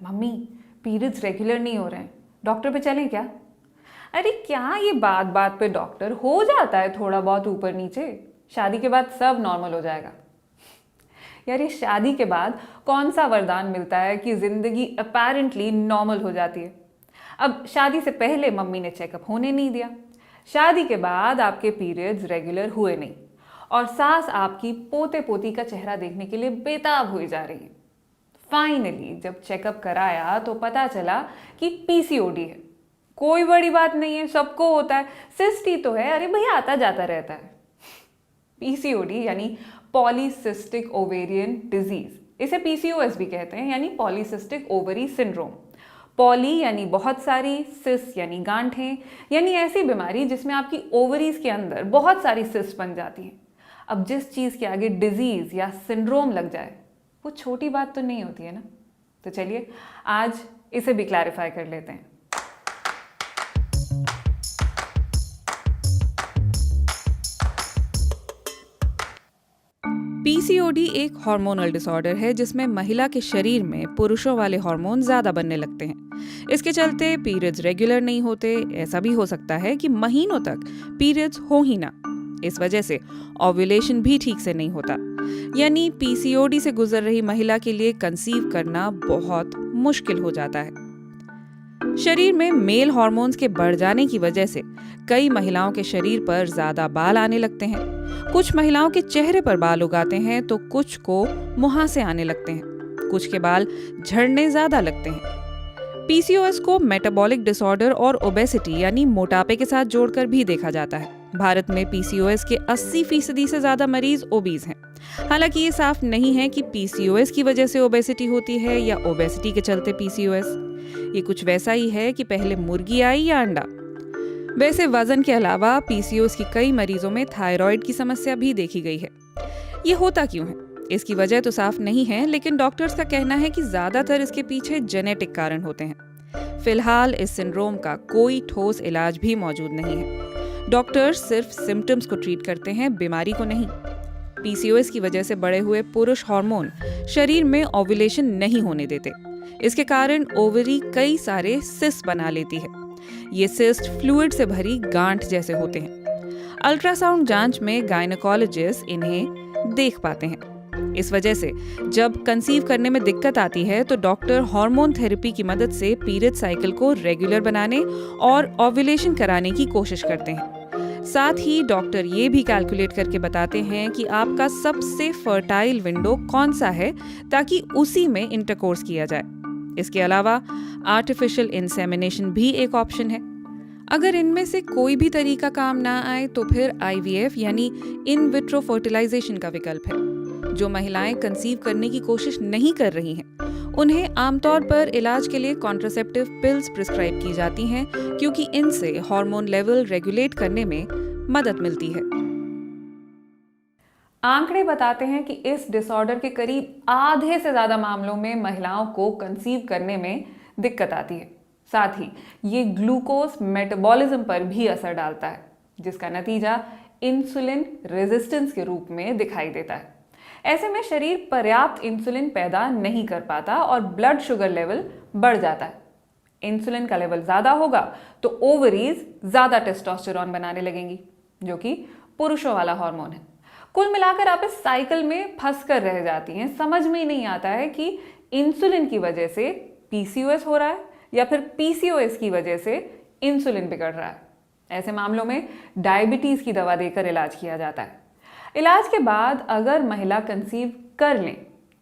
Mummy periods regular नहीं हो रहे हैं, डॉक्टर पे चलें क्या? अरे क्या ये बात बात पे डॉक्टर, हो जाता है थोड़ा बहुत ऊपर नीचे, शादी के बाद सब नॉर्मल हो जाएगा। यार ये शादी के बाद कौन सा वरदान मिलता है कि जिंदगी अपेरेंटली नॉर्मल हो जाती है। अब शादी से पहले मम्मी ने चेकअप होने नहीं दिया, शादी के बाद आपके पीरियड्स रेगुलर हुए नहीं, और सास आपकी पोते पोती का चेहरा देखने के लिए बेताब हुई जा रही है। फाइनली जब चेकअप कराया तो पता चला कि पीसीओडी है। कोई बड़ी बात नहीं है, सबको होता है, सिस्ट ही तो है, अरे भैया आता जाता रहता है। पीसीओडी यानी पॉलीसिस्टिक ओवेरियन डिजीज, इसे पीसीओएस भी कहते हैं, यानी पॉलीसिस्टिक ओवरी सिंड्रोम। पॉली यानी बहुत सारी, सिस यानी गांठें, यानी ऐसी बीमारी जिसमें आपकी ओवरीज के अंदर बहुत सारी सिस बन जाती हैं। अब जिस चीज़ के आगे डिजीज या सिंड्रोम लग जाए वो छोटी बात तो नहीं होती है ना। तो चलिए आज इसे भी क्लैरिफाई कर लेते हैं। पीसीओडी एक हार्मोनल डिसऑर्डर है जिसमें महिला के शरीर में पुरुषों वाले हार्मोन ज्यादा बनने लगते हैं। इसके चलते पीरियड्स रेगुलर नहीं होते। ऐसा भी हो सकता है कि महीनों तक पीरियड्स हो ही ना। इस वजह से ओव्यूलेशन भी ठीक से नहीं होता। यानी पीसीओडी से गुजर रही महिला के लिए कंसीव करना बहुत मुश्किल हो जाता है। शरीर में मेल हार्मोन्स के बढ़ जाने की वजह से कई महिलाओं के शरीर पर ज्यादा बाल आने लगते हैं। कुछ महिलाओं के चेहरे पर बाल उगाते हैं तो कुछ को मुहासे आने लगते हैं। कुछ के बाल झड़ने ज्यादा लगते हैं। पीसीओएस को मेटाबॉलिक डिसऑर्डर और ओबेसिटी यानी मोटापे के साथ जोड़कर भी देखा जाता है। भारत में पीसीओएस के 80% से ज्यादा मरीज ओबीज हैं। हालांकि ये साफ नहीं है कि पीसीओएस की वजह से ओबेसिटी होती है या ओबेसिटी के चलते पीसीओएस। ये कुछ वैसा ही है कि पहले मुर्गी आई या अंडा। वैसे वजन के अलावा पीसीओएस की कई मरीजों में थायराइड की समस्या भी देखी गई है। ये होता क्यों है, इसकी वजह तो साफ नहीं है, लेकिन डॉक्टर्स का कहना है कि ज्यादातर इसके पीछे जेनेटिक कारण होते हैं। फिलहाल इस सिंड्रोम का कोई ठोस इलाज भी मौजूद नहीं है। डॉक्टर्स सिर्फ सिम्टम्स को ट्रीट करते हैं, बीमारी को नहीं। पीसीओएस की वजह से बढ़े हुए पुरुष हार्मोन शरीर में ओव्यूलेशन नहीं होने देते। इसके कारण ओवरी कई सारे सिस्ट बना लेती है। ये सिस्ट फ्लूइड से भरी गांठ जैसे होते हैं। अल्ट्रासाउंड जांच में गायनेकोलॉजिस्ट इन्हें देख पाते हैं। इस वजह से जब कंसीव करने में दिक्कत आती है तो डॉक्टर हार्मोन थेरेपी की मदद से पीरियड साइकिल को रेगुलर बनाने और ओव्यूलेशन कराने की कोशिश करते हैं। साथ ही डॉक्टर ये भी कैलकुलेट करके बताते हैं कि आपका सबसे फर्टाइल विंडो कौन सा है ताकि उसी में इंटरकोर्स किया जाए। इसके अलावा आर्टिफिशियल इंसेमिनेशन भी एक ऑप्शन है। अगर इनमें से कोई भी तरीका काम ना आए तो फिर आईवीएफ यानी इन विट्रो फर्टिलाइजेशन का विकल्प है। जो महिलाएं कंसीव करने की कोशिश नहीं कर रही हैं, उन्हें आमतौर पर इलाज के लिए कॉन्ट्रासेप्टिव पिल्स प्रिस्क्राइब की जाती हैं, क्योंकि इनसे हार्मोन लेवल रेगुलेट करने में मदद मिलती है। आंकड़े बताते हैं कि इस डिसऑर्डर के करीब आधे से ज्यादा मामलों में महिलाओं को कंसीव करने में दिक्कत आती है। साथ ही ये ग्लूकोज मेटाबॉलिज्म पर भी असर डालता है, जिसका नतीजा इंसुलिन रेजिस्टेंस के रूप में दिखाई देता है। ऐसे में शरीर पर्याप्त इंसुलिन पैदा नहीं कर पाता और ब्लड शुगर लेवल बढ़ जाता है। इंसुलिन का लेवल ज्यादा होगा तो ओवरीज ज्यादा टेस्टोस्टेरोन बनाने लगेंगी, जो कि पुरुषों वाला हार्मोन है। कुल मिलाकर आप इस साइकिल में फंस कर रह जाती हैं। समझ में ही नहीं आता है कि इंसुलिन की वजह से पीसीओएस हो रहा है या फिर पीसीओएस की वजह से इंसुलिन बिगड़ रहा है। ऐसे मामलों में डायबिटीज की दवा देकर इलाज किया जाता है। इलाज के बाद अगर महिला कंसीव कर लें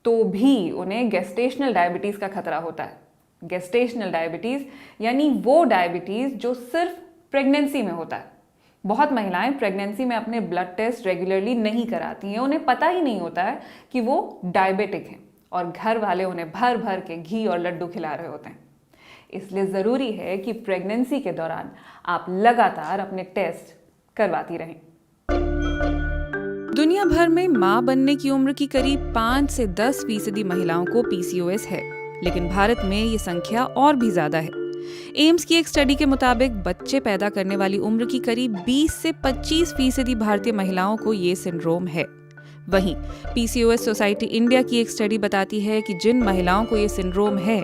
तो भी उन्हें गेस्टेशनल डायबिटीज का खतरा होता है। गेस्टेशनल डायबिटीज यानी वो डायबिटीज जो सिर्फ प्रेगनेंसी में होता है। बहुत महिलाएं प्रेगनेंसी में अपने ब्लड टेस्ट रेगुलरली नहीं कराती हैं, उन्हें पता ही नहीं होता है कि वो डायबिटिक हैं और घर वाले उन्हें भर भर के घी और लड्डू खिला रहे होते हैं। इसलिए ज़रूरी है कि प्रेगनेंसी के दौरान आप लगातार अपने टेस्ट करवाती रहें। दुनिया भर में मां बनने की उम्र की करीब 5 से 10% महिलाओं को पीसीओएस है, लेकिन भारत में ये संख्या और भी ज्यादा है। एम्स की एक स्टडी के मुताबिक बच्चे पैदा करने वाली उम्र की करीब 20 से 25% भारतीय महिलाओं को ये सिंड्रोम है। वहीं पीसीओएस सोसाइटी इंडिया की एक स्टडी बताती है कि जिन महिलाओं को ये सिंड्रोम है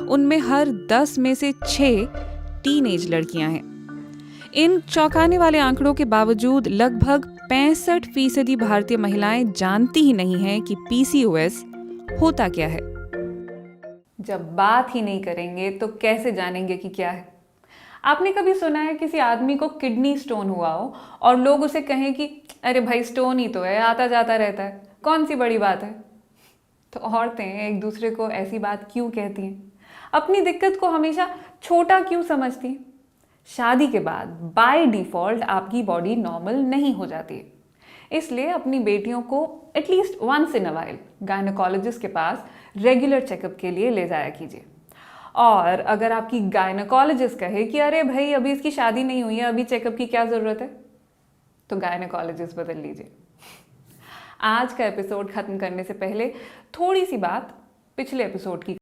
उनमें हर 10 में से 6 टीनेज लड़कियां हैं। इन चौंकाने वाले आंकड़ों के बावजूद लगभग 65% भारतीय महिलाएं जानती ही नहीं हैं कि पीसीओएस होता क्या है। जब बात ही नहीं करेंगे तो कैसे जानेंगे कि क्या है? आपने कभी सुना है किसी आदमी को किडनी स्टोन हुआ हो और लोग उसे कहें कि अरे भाई स्टोन ही तो है, आता जाता रहता है, कौन सी बड़ी बात है? तो औरतें एक दूसरे को ऐसी बात क्यों कहती हैं? अपनी दिक्कत को हमेशा छोटा क्यों समझती हैं? शादी के बाद बाय डिफॉल्ट आपकी बॉडी नॉर्मल नहीं हो जाती है, इसलिए अपनी बेटियों को at least once in a while gynaecologist के पास रेगुलर चेकअप के लिए ले जाया कीजिए। और अगर आपकी गायनेकोलॉजिस्ट कहे कि अरे भाई अभी इसकी शादी नहीं हुई है, अभी चेकअप की क्या ज़रूरत है, तो गायनेकोलॉजिस्ट बदल लीजिए। आज का एपिसोड खत्म करने से पहले थोड़ी सी बात पिछले एपिसोड की